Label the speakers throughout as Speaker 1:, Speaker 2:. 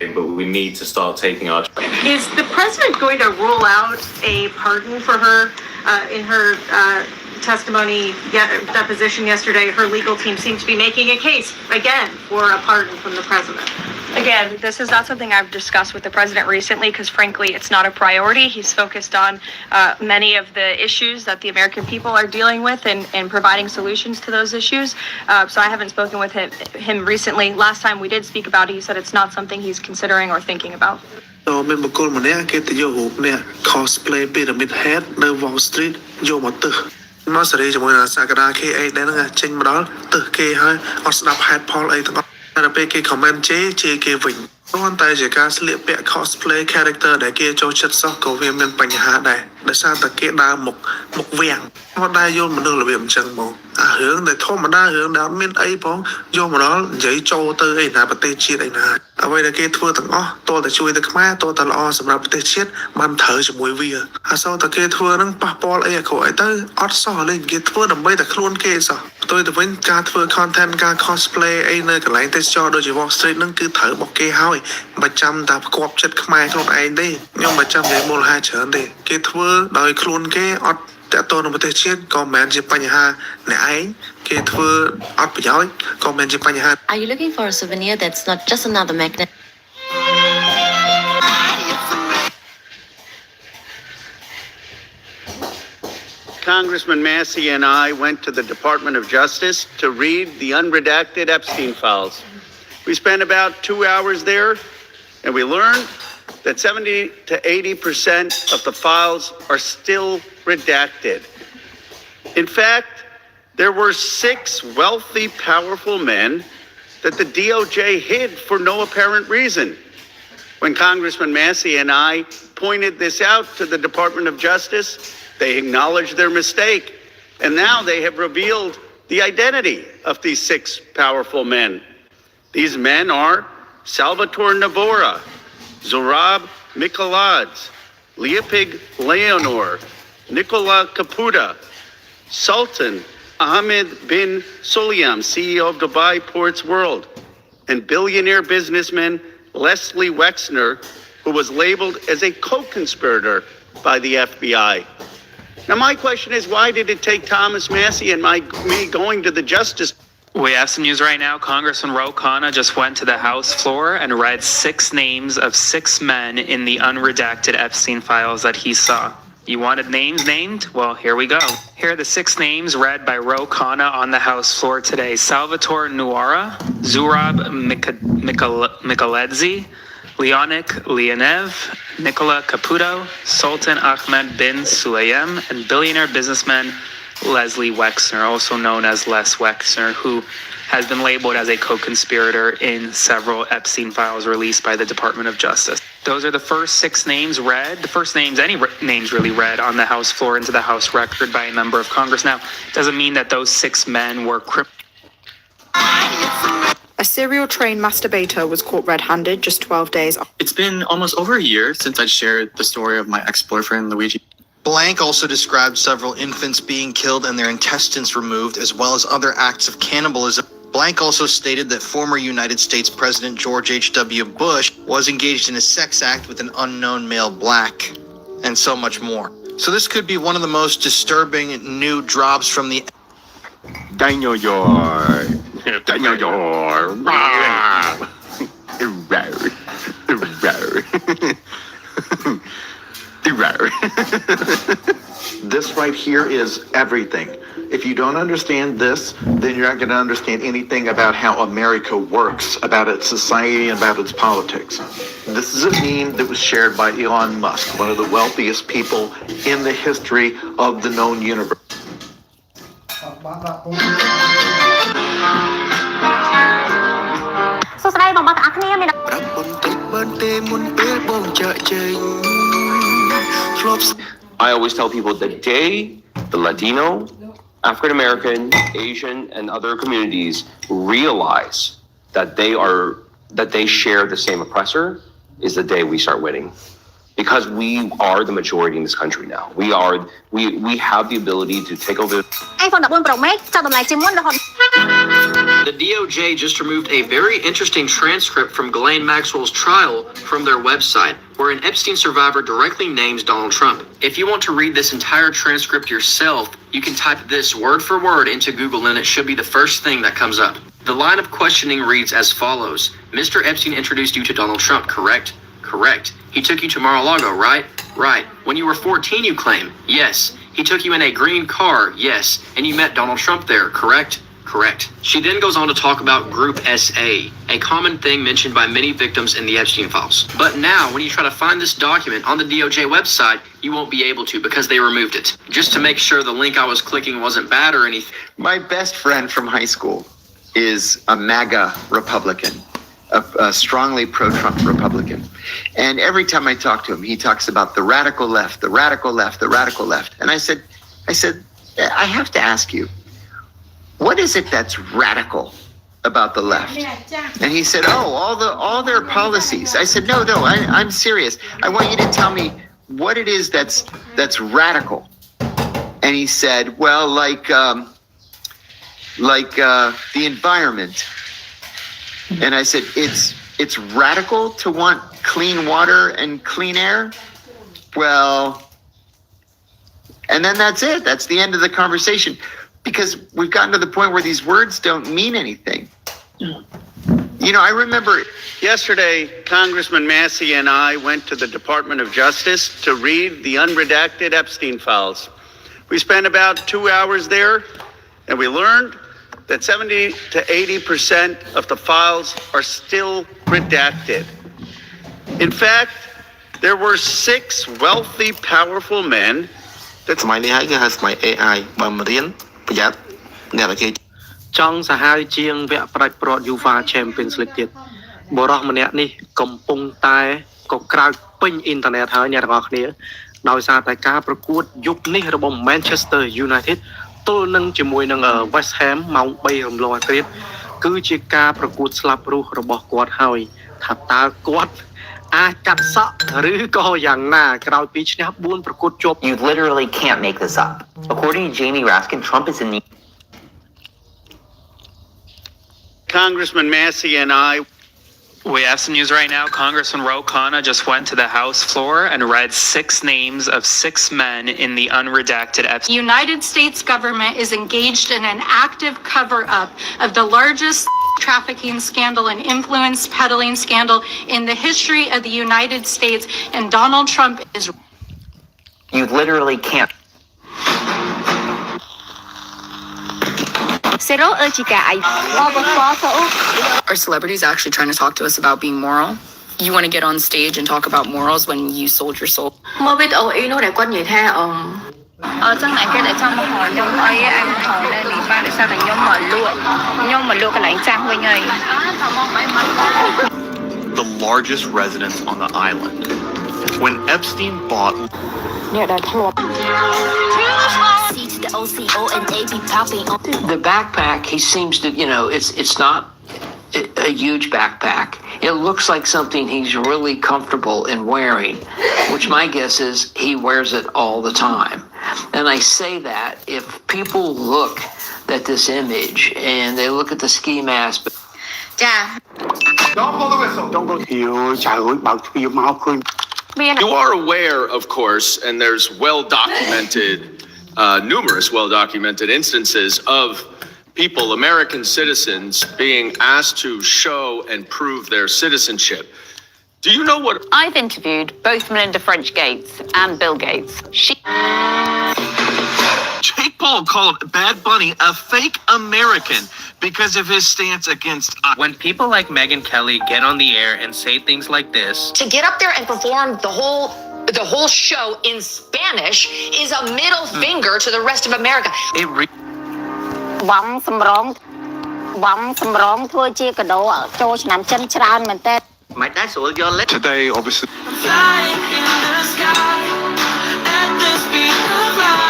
Speaker 1: but we need to start taking our...
Speaker 2: Is the president going to rule out a pardon for her in her testimony deposition yesterday? Her legal team seems to be making a case again for a pardon from the president.
Speaker 3: Again, this is not something I've discussed with the president recently because, frankly, it's not a priority. He's focused on many of the issues that the American people are dealing with and providing solutions to those issues. So I haven't spoken with him recently. Last time we did speak about it, he said it's not something he's considering or thinking about.
Speaker 4: Cosplay Pyramid Head នៅ Wall Street យកមកទើសមកសេរីជាមួយនឹងសាកតា KA ដែលហ្នឹងចេញមកដល់ទើសគេហើយអត់ស្ដាប់ហេតុផលអីទាំងអស់តែពេលគេ comment ជេរគេវិញគ្រាន់តែជាការស្លៀកពាក់ cosplay character ដែលគេចូលចិត្តសោះក៏វាមានបញ្ហាដែរដោយសារតែគេដើរមុខវាំងអត់ដែរយល់មនុស្សរបៀបអញ្ចឹងមកអារឿងដែលធម្មតារឿងដែលអត់មានអីផងយកមកដល់និយាយចូលទៅអីណាប្រទេសជាតិអីណាអ្វីដែលគេធ្វើទាំងអស់តើតែជួយតែខ្មែរតើតែល្អសម្រាប់ប្រទេសជាតិបានត្រូវជាមួយវាអាសូវតែគេធ្វើហ្នឹងប៉ះពាល់អីអាក្រក់អីទៅអត់សោះលេងគេធ្វើដើម្បីតែខ្លួនគេសោះផ្ទុយទៅវិញការធ្វើ content ការ cosplay អីនៅកន្លែងទេសចរដូចជា Wall Street ហ្នឹងគឺត្រូវរបស់គេហើយមិនចាំតែផ្គាប់ចិត្តខ្មែរខ្លួនឯងទេខ្ញុំមិនចាំនិយាយមូលហេតុច្រើនទេគេធ្វើដោយខ្លួនគេអត់តើតើនៅប្រទេសជាតិក៏មិនមែនជាបញ្ហាអ្នកឯងគេធ្វើអត់ប្រយោជន៍ក៏មិនមែនជាបញ្ហា
Speaker 5: Are you looking for a souvenir that's not just another magnet?
Speaker 6: Congressman Massey and I went to the Department of Justice to read the unredacted Epstein files. We spent about 2 hours there, and we learned that 70 to 80% of the files are still redacted. In fact, there were 6 wealthy, powerful men that the DOJ hid for no apparent reason. When Congressman Massey and I pointed this out to the Department of Justice, they acknowledged their mistake, and now they have revealed the identity of these 6 powerful men. These men are Salvatore Navora, Zorab Mikoladze, Leopig Leonor, Nicola Caputa, Sultan Ahmed bin Sulayem, CEO of Dubai Ports World, and billionaire businessman Leslie Wexner, who was labeled as a co-conspirator by the FBI. Now, my question is, why did it take Thomas Massey and me going to the Justice?
Speaker 7: We have some news right now. Congressman Ro Khanna just went to the House floor and read 6 names of 6 men in the unredacted Epstein files that he saw. You wanted names named? Well, here we go. Here are the 6 names read by Ro Khanna on the House floor today. Salvatore Nuara, Zurab Mikoladze, Leonik Leonev, Nicola Caputo, Sultan Ahmed bin Sulayem, and billionaire businessman Leslie Wexner, also known as Les Wexner, who has been labeled as a co-conspirator in several Epstein files released by the Department of Justice. Those are the first 6 names read, the first names, any names really read on the House floor into the House record by a member of Congress. Now, it doesn't mean that those 6 men were criminals.
Speaker 8: A serial train masturbator was caught red-handed just 12 days.
Speaker 9: It's been almost over a year since I shared the story of my ex-boyfriend, Luigi.
Speaker 10: Blank also described several infants being killed and their intestines removed, as well as other acts of cannibalism. Blank also stated that former United States President George H.W. Bush was engaged in a sex act with an unknown male black, and so much more. So this could be one of the most disturbing new drops from the...
Speaker 11: Daniel Yor. Daniel Yor. This right here is everything. If you don't understand this, then you're not going to understand anything about how America works, about its society, and about its politics. This is a meme that was shared by Elon Musk, one of the wealthiest people in the history of the known universe.
Speaker 12: I always tell people the day the Latino, African American, Asian, and other communities realize that they share the same oppressor is the day we start winning. Because we are the majority in this country now. We have the ability to take over.
Speaker 13: iPhone 14 Pro Max cho tầm này 91 độ The DOJ just removed a very interesting transcript from Ghislaine Maxwell's trial from their website, where an Epstein survivor directly names Donald Trump. If you want to read this entire transcript yourself, you can type this word for word into Google and it should be the first thing that comes up. The line of questioning reads as follows. Mr. Epstein introduced you to Donald Trump, correct? Correct. He took you to Mar-a-Lago, right? Right. When you were 14, you claim. Yes. He took you in a green car, yes. And you met Donald Trump there, correct? Correct. She then goes on to talk about Group SA, a common thing mentioned by many victims in the Epstein files. But now, when you try to find this document on the DOJ website, you won't be able to because they removed it. Just to make sure the link I was clicking wasn't bad or anything.
Speaker 14: My best friend from high school is a MAGA Republican, a strongly pro-Trump Republican. And every time I talk to him, he talks about the radical left, the radical left, the radical left. And I said, I have to ask you, what is it that's radical about the left? And he said, oh, all their policies. I said, no, I'm serious. I want you to tell me what it is that's radical. And he said, well, like the environment. And I said, it's radical to want clean water and clean air? Well, and then that's it. That's the end of the conversation. Because we've gotten to the point where these words don't mean anything. You know, I remember
Speaker 6: Yesterday, Congressman Massey and I went to the Department of Justice to read the unredacted Epstein files. We spent about 2 hours there, and we learned that 70 to 80% of the files are still redacted. In fact, there were 6 wealthy, powerful men that
Speaker 4: សម័យនេះហើយគេហៅសម័យ AI បើមិនរៀនប្រយ័ត្នអ្នកតែគេចង់សាហាវជាងវគ្គប្រាច់ប្រត់ UEFA Champions League ទៀតបរិះម្នាក់នេះកំពុងតែក៏ក្រើកពេញអ៊ីនធឺណិតហើយអ្នកទាំងអស់គ្នាដោយសារតែការប្រកួតយុគនេះរបស់ Manchester United ទល់នឹងជាមួយនឹង West Ham ម៉ោង 3 រំលងអាធ្រាត្រគឺជាការប្រកួតស្លាប់រស់របស់គាត់ហើយថាតើគាត់អាចកាត់សក់ឬក៏យ៉ាងណាក្រោយពីឈ្នះ 4 ប្រកួតជាប់
Speaker 15: You literally can't make this up. According to Jamie Raskin, Trump is in the
Speaker 6: Congressman Massey and I.
Speaker 7: We have some news right now. Congressman Ro Khanna just went to the House floor and read 6 names of 6 men in the unredacted Epstein.
Speaker 16: The United States government is engaged in an active cover-up of the largest trafficking scandal and influence peddling scandal in the history of the United States, and Donald Trump is...
Speaker 15: You literally can't.
Speaker 17: Are celebrities actually trying to talk to us about being moral? You want to get on stage and talk about morals when you sold your soul?
Speaker 3: Trong này cái để trong một hồi nhóm ấy anh hỏi lên thì ba để sao là nhóm mà lụa cái lãnh trang với nhầy.
Speaker 10: The largest residence on the island. When Epstein bought
Speaker 18: the backpack, he seems to, it's not a huge backpack. It looks like something he's really comfortable in wearing, which my guess is he wears it all the time. And I say that if people look at this image and they look at the ski mask.
Speaker 11: Don't blow the whistle. Don't go.
Speaker 1: You are aware, of course, and there's numerous well-documented instances of people, American citizens, being asked to show and prove their citizenship. Do you know what?
Speaker 19: I've interviewed both Melinda French Gates and Bill Gates.
Speaker 10: Jake Paul called Bad Bunny a fake American because of his stance against...
Speaker 4: When people like Megyn Kelly get on the air and say things like this...
Speaker 20: To get up there and perform the whole show in Spanish is a middle finger to the rest of America.
Speaker 10: Today, obviously...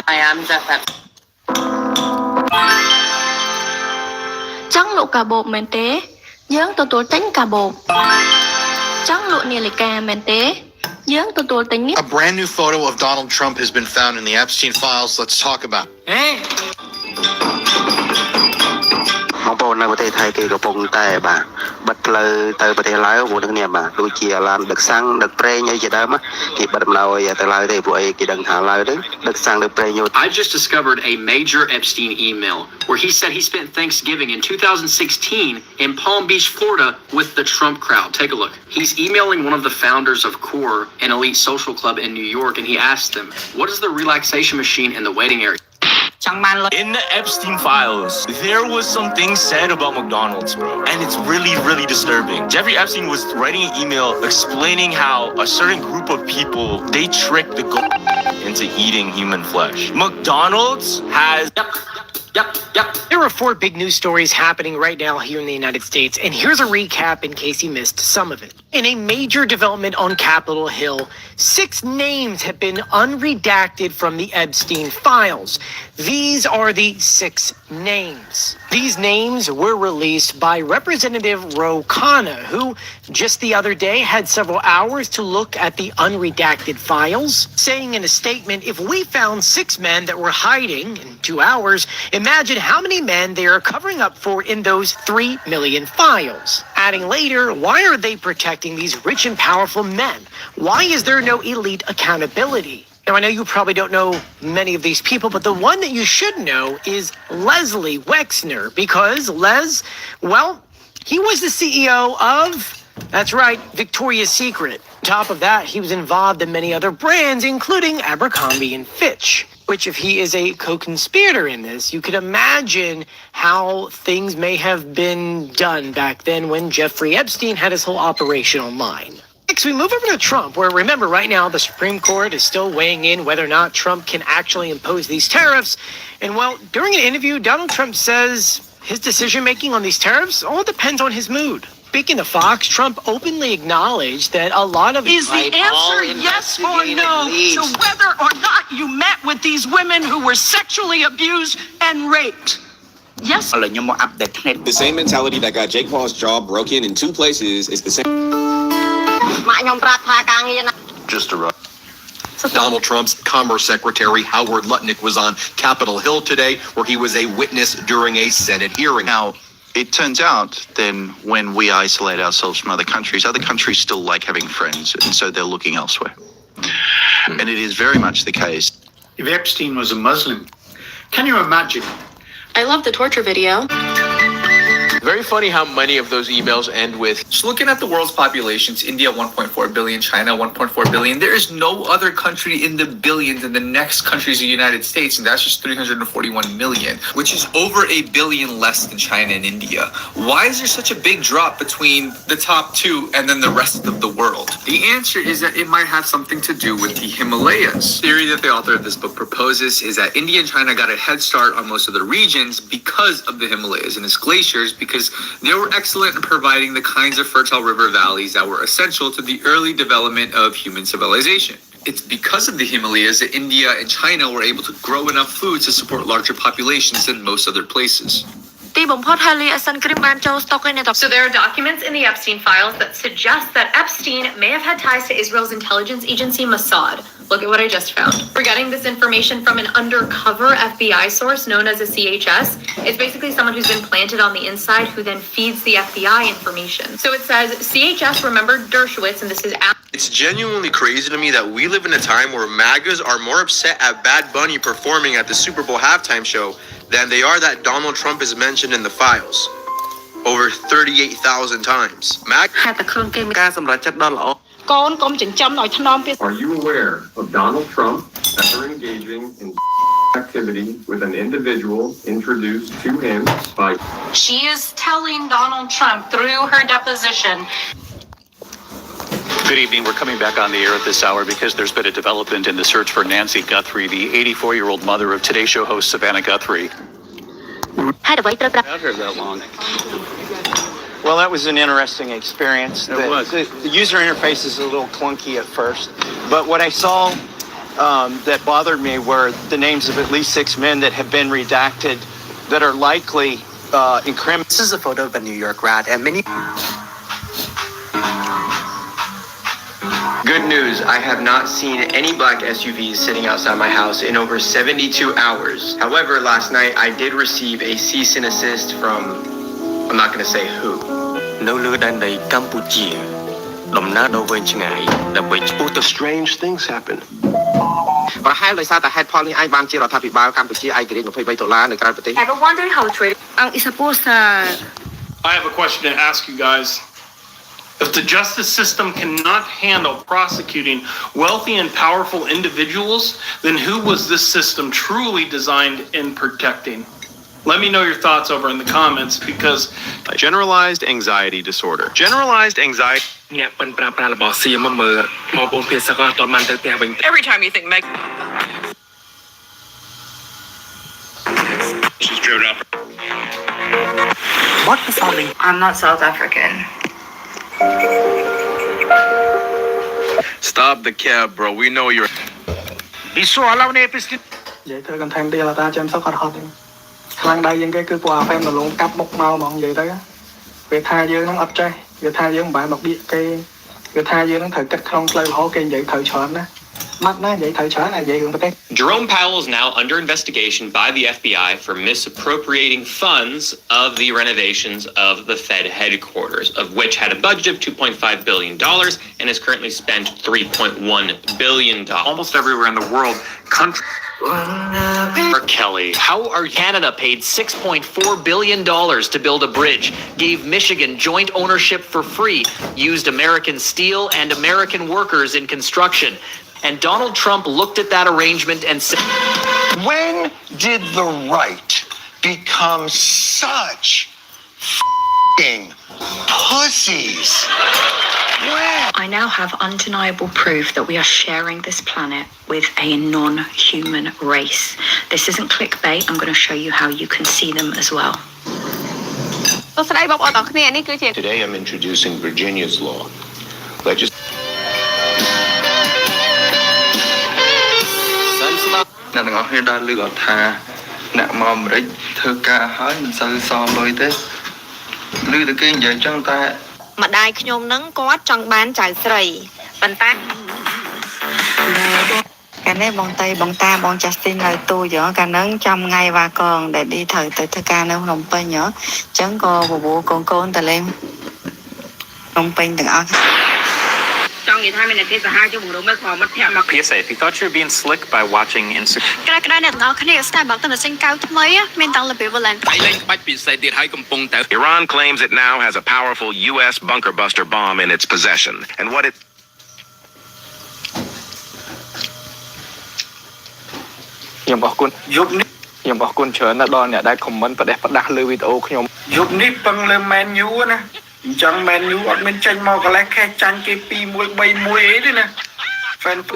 Speaker 19: I am that.
Speaker 3: Trắng lụa cà bột mền tế, dướng tôi tính cà bột. Trắng lụa nè lì cà mền tế, dướng tôi tính nít.
Speaker 10: A brand new photo of Donald Trump has been found in the Epstein files. Let's talk about it.
Speaker 21: ទេសថៃគេកំពុងតែបាទបិទផ្លូវទៅប្រទេសឡាវមួយនឹងនេះបាទដូចជាឡានដឹកសាំងដឹកប្រេងអីជាដើមគេបិទដំណើរឲ្យទៅឡាវទេព្រោះអីគេដឹងថាឡាវហ្នឹងដឹកសាំងដឹកប្រេង
Speaker 13: I just discovered a major Epstein email where he said he spent Thanksgiving in 2016 in Palm Beach, Florida with the Trump crowd. Take a look. He's emailing one of the founders of CORE, an elite social club in New York, and he asked them, what is the relaxation machine in the waiting area?
Speaker 22: In the Epstein files, there was some things said about McDonald's, bro. And it's really, really disturbing. Jeffrey Epstein was writing an email explaining how a certain group of people, they tricked the into eating human flesh. McDonald's has...
Speaker 23: Yep. There are 4 big news stories happening right now here in the United States, and here's a recap in case you missed some of it. In a major development on Capitol Hill, 6 names have been unredacted from the Epstein files. These are the 6 names. These names were released by Representative Ro Khanna, who just the other day had several hours to look at the unredacted files, saying in a statement, if we found 6 men that were hiding in 2 hours, imagine how many men they are covering up for in those 3 million files. Adding later, why are they protecting these rich and powerful men? Why is there no elite accountability? Now, I know you probably don't know many of these people, but the one that you should know is Leslie Wexner, because well, he was the CEO of, that's right, Victoria's Secret. On top of that, he was involved in many other brands, including Abercrombie and Fitch, which if he is a co-conspirator in this, you could imagine how things may have been done back then when Jeffrey Epstein had his whole operation online. Next, we move over to Trump, where remember right now the Supreme Court is still weighing in whether or not Trump can actually impose these tariffs. And well, during an interview, Donald Trump says his decision-making on these tariffs all depends on his mood. Speaking to Fox, Trump openly acknowledged that a lot of...
Speaker 24: Is the answer yes or no to whether or not you met with these women who were sexually abused and raped? Yes.
Speaker 25: The same mentality that got Jake Paul's jaw broken in 2 places is the same.
Speaker 11: Just a rough.
Speaker 26: Donald Trump's Commerce Secretary Howard Lutnick was on Capitol Hill today, where he was a witness during a Senate hearing.
Speaker 10: Now, it turns out then when we isolate ourselves from other countries still like having friends, and so they're looking elsewhere. And it is very much the case.
Speaker 6: If Epstein was a Muslim, can you imagine?
Speaker 17: I love the torture video.
Speaker 27: Very funny how many of those emails end with, just looking at the world's populations, India 1.4 billion, China 1.4 billion. There is no other country in the billions, and the next country is the United States, and that's just 341 million, which is over 1 billion less than China and India. Why is there such a big drop between the top 2 and then the rest of the world? The answer is that it might have something to do with the Himalayas. The theory that the author of this book proposes is that India and China got a head start on most of the regions because of the Himalayas and its glaciers, because they were excellent in providing the kinds of fertile river valleys that were essential to the early development of human civilization. It's because of the Himalayas that India and China were able to grow enough food to support larger populations than most other places.
Speaker 3: So there are documents in the Epstein files that suggest that Epstein may have had ties to Israel's intelligence agency Mossad. Look at what I just found. We're getting this information from an undercover FBI source known as a CHS. It's basically someone who's been planted on the inside who then feeds the FBI information. So it says CHS remembered Dershowitz, and this is...
Speaker 25: It's genuinely crazy to me that we live in a time where MAGAs are more upset at Bad Bunny performing at the Super Bowl halftime show than they are that Donald Trump is mentioned in the files. Over 38,000 times.
Speaker 28: Are you aware of Donald Trump ever engaging in activity with an individual introduced to him by...
Speaker 16: She is telling Donald Trump through her deposition.
Speaker 29: Good evening. We're coming back on the air at this hour because there's been a development in the search for Nancy Guthrie, the 84-year-old mother of Today Show host Savannah Guthrie.
Speaker 30: Out here that long.
Speaker 31: Well, that was an interesting experience.
Speaker 28: It was.
Speaker 31: The user interface is a little clunky at first, but what I saw that bothered me were the names of at least 6 men that have been redacted that are likely incriminating.
Speaker 21: This is a photo of a New York rat, and many...
Speaker 32: Good news, I have not seen any black SUVs sitting outside my house in over 72 hours. However, last night I did receive a cease and desist from I'm not going to say who.
Speaker 1: នៅលើដែនដីកម្ពុជាដំណើរដ៏វែងឆ្ងាយដើម្បីជួបទៅ
Speaker 32: Strange things happen. ប្រហែលដោយសារតែហេតុផលនេះឯងបានជារដ្ឋាភិបាលកម្ពុជាឯករាជ្យ$23នៅក្រៅប្រទេស
Speaker 3: Ever wondered how it's rated? Ang isa po sa
Speaker 2: I have a question to ask you guys. If the justice system cannot handle prosecuting wealthy and powerful individuals, then who was this system truly designed in protecting? Let me know your thoughts over in the comments because
Speaker 25: Generalized anxiety disorder. Generalized anxiety.
Speaker 32: Every time you think Meg
Speaker 25: She's driven up.
Speaker 32: What the fuck?
Speaker 3: I'm not South African.
Speaker 25: Stop the cab, bro. We know you're.
Speaker 31: Vậy thôi, còn thằng đi là ta chăm sóc hạt hạt. Thằng đây những cái cứ quà phèm là luôn cắp bốc mau mỏng vậy đó. Về tha dương nó ấp trai, về tha dương bạn đọc địa cây, về tha dương nó thử cách không lời hổ cây vậy thử chọn đó. Mắt nó vậy thử chọn là vậy cũng phải.
Speaker 4: Jerome Powell is now under investigation by the FBI for misappropriating funds of the renovations of the Fed headquarters, of which had a budget of $2.5 billion and has currently spent $3.1 billion.
Speaker 27: Almost everywhere in the world, countries.
Speaker 4: Kelly.
Speaker 5: How are Canada paid $6.4 billion to build a bridge, gave Michigan joint ownership for free, used American steel and American workers in construction. And Donald Trump looked at that arrangement and said,
Speaker 7: when did the right become such f***ing pussies? When?
Speaker 17: I now have undeniable proof that we are sharing this planet with a non-human race. This isn't clickbait. I'm going to show you how you can see them as well.
Speaker 4: Today I'm introducing Virginia's law.
Speaker 8: Cái này bọn Tây, bọn ta, bọn Justin lời tôi giữa cả nâng trong ngày và còn để đi thử tới thơ ca nông Phnom Penh nhớ. Chẳng có bộ con ta lên Phnom Penh từng ác.
Speaker 4: PSA, if you thought you were being slick by watching Instagram.
Speaker 9: Iran claims it now has a powerful U.S. bunker buster bomb in its possession. And what it...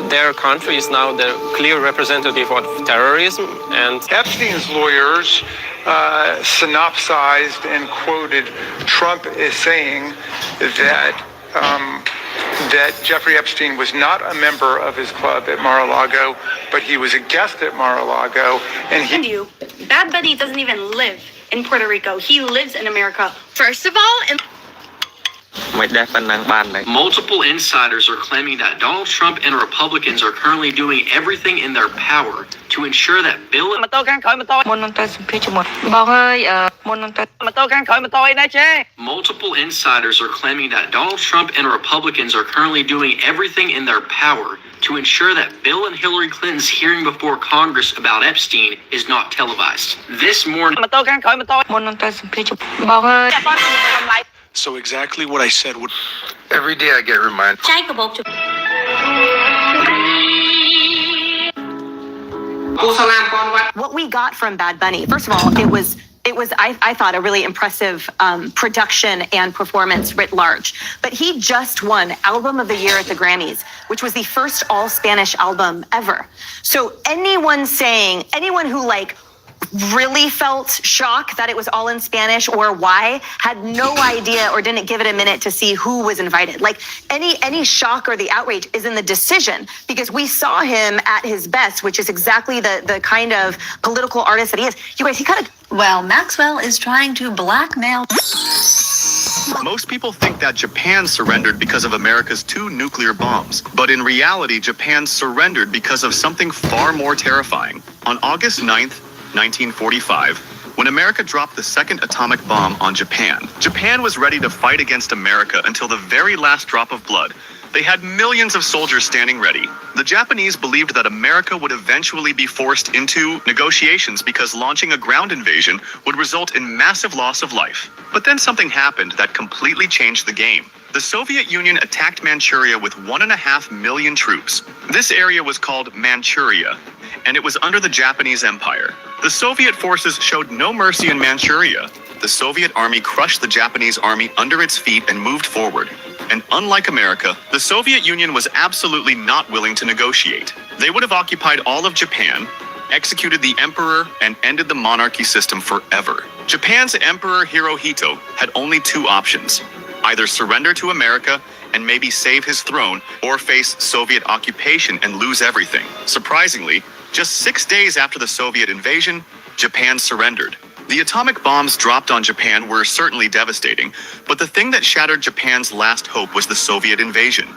Speaker 4: Their country is now the clear representative of terrorism, and
Speaker 12: Epstein's lawyers synopsized and quoted Trump as saying that that Jeffrey Epstein was not a member of his club at Mar-a-Lago, but he was a guest at Mar-a-Lago, and he...
Speaker 3: Bad Bunny doesn't even live in Puerto Rico. He lives in America. First of all, and
Speaker 13: Multiple insiders are claiming that Donald Trump and Republicans are currently doing everything in their power to ensure that Bill and Multiple insiders are claiming that Donald Trump and Republicans are currently doing everything in their power to ensure that Bill and Hillary Clinton's hearing before Congress about Epstein is not televised. This morning
Speaker 12: So exactly what I said would...
Speaker 25: Every day I get reminded.
Speaker 14: What we got from Bad Bunny, first of all, it was I thought a really impressive production and performance writ large. But he just won Album of the Year at the Grammys, which was the first all Spanish album ever. So anyone who really felt shock that it was all in Spanish or why had no idea or didn't give it a minute to see who was invited. Like any shock or the outrage is in the decision, because we saw him at his best, which is exactly the kind of political artist that he is. You guys, he kind of...
Speaker 15: Well, Maxwell is trying to blackmail...
Speaker 18: Most people think that Japan surrendered because of America's 2 nuclear bombs. But in reality, Japan surrendered because of something far more terrifying. On August 9th, 1945, When America dropped the second atomic bomb on Japan, Japan was ready to fight against America until the very last drop of blood. They had millions of soldiers standing ready. The Japanese believed that America would eventually be forced into negotiations because launching a ground invasion would result in massive loss of life. But then something happened that completely changed the game. The Soviet Union attacked Manchuria with 1.5 million troops. This area was called Manchuria, and it was under the Japanese Empire. The Soviet forces showed no mercy in Manchuria. The Soviet army crushed the Japanese army under its feet and moved forward. And unlike America, the Soviet Union was absolutely not willing to negotiate. They would have occupied all of Japan, executed the emperor, and ended the monarchy system forever. Japan's Emperor Hirohito had only two options: either surrender to America and maybe save his throne, or face Soviet occupation and lose everything. Surprisingly, just 6 days after the Soviet invasion, Japan surrendered. The atomic bombs dropped on Japan were certainly devastating, but the thing that shattered Japan's last hope was the Soviet invasion.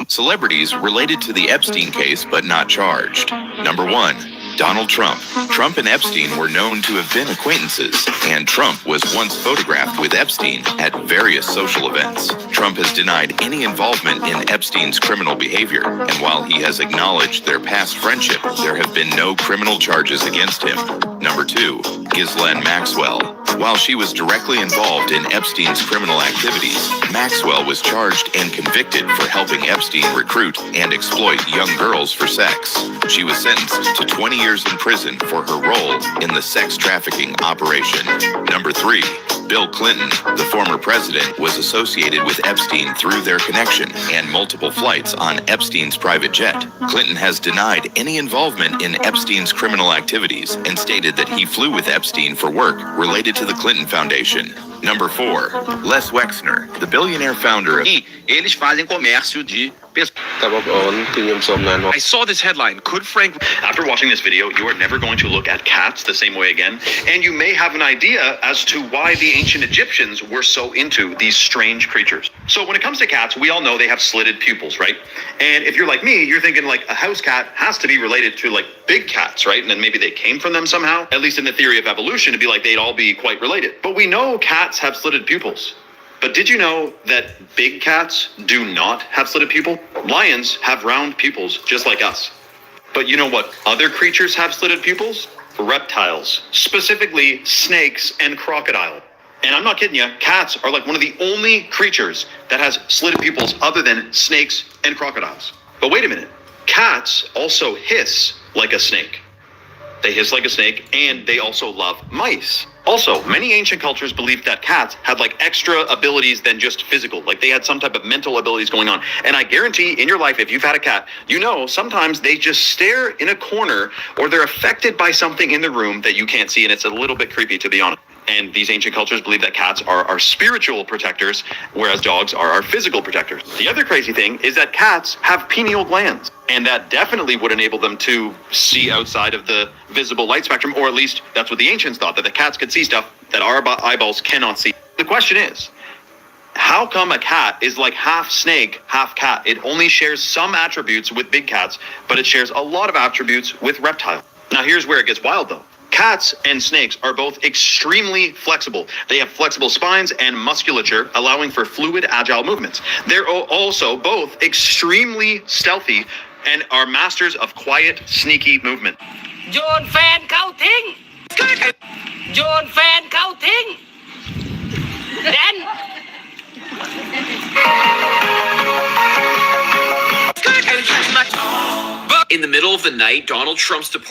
Speaker 6: Celebrities related to the Epstein case but not charged. Number 1. Donald Trump. Trump and Epstein were known to have been acquaintances, and Trump was once photographed with Epstein at various social events. Trump has denied any involvement in Epstein's criminal behavior, and while he has acknowledged their past friendship, there have been no criminal charges against him. Number 2. Ghislaine Maxwell. While she was directly involved in Epstein's criminal activities, Maxwell was charged and convicted for helping Epstein recruit and exploit young girls for sex. She was sentenced to 20 years in prison for her role in the sex trafficking operation. Number 3. Bill Clinton, the former president, was associated with Epstein through their connection and multiple flights on Epstein's private jet. Clinton has denied any involvement in Epstein's criminal activities and stated that he flew with Epstein for work related to the Clinton Foundation. Number 4. Les Wexner, the billionaire founder of...
Speaker 10: Eles fazem comércio de pessoas.
Speaker 25: I saw this headline. Could Frank... After watching this video, you are never going to look at cats the same way again, and you may have an idea as to why the ancient Egyptians were so into these strange creatures. So when it comes to cats, we all know they have slitted pupils, right? And if you're like me, you're thinking like a house cat has to be related to like big cats, right? And then maybe they came from them somehow, at least in the theory of evolution, to be like they'd all be quite related. But we know cats have slitted pupils. But did you know that big cats do not have slitted pupils? Lions have round pupils just like us. But you know what other creatures have slitted pupils? Reptiles, specifically snakes and crocodiles. And I'm not kidding you, cats are like one of the only creatures that has slitted pupils other than snakes and crocodiles. But wait a minute, cats also hiss like a snake. They hiss like a snake, and they also love mice. Also, many ancient cultures believed that cats had like extra abilities than just physical, like they had some type of mental abilities going on. And I guarantee in your life, if you've had a cat, you know sometimes they just stare in a corner or they're affected by something in the room that you can't see, and it's a little bit creepy, to be honest. And these ancient cultures believe that cats are our spiritual protectors, whereas dogs are our physical protectors. The other crazy thing is that cats have pineal glands, and that definitely would enable them to see outside of the visible light spectrum, or at least that's what the ancients thought, that the cats could see stuff that our eyeballs cannot see. The question is, how come a cat is like half snake, half cat? It only shares some attributes with big cats, but it shares a lot of attributes with reptiles. Now here's where it gets wild though. Cats and snakes are both extremely flexible. They have flexible spines and musculature, allowing for fluid, agile movements. They're also both extremely stealthy and are masters of quiet, sneaky movement.
Speaker 10: โยนแฟนเข้าทิ้งโยนแฟนเข้าทิ้งแดน
Speaker 5: In the middle of the night, Donald Trump's department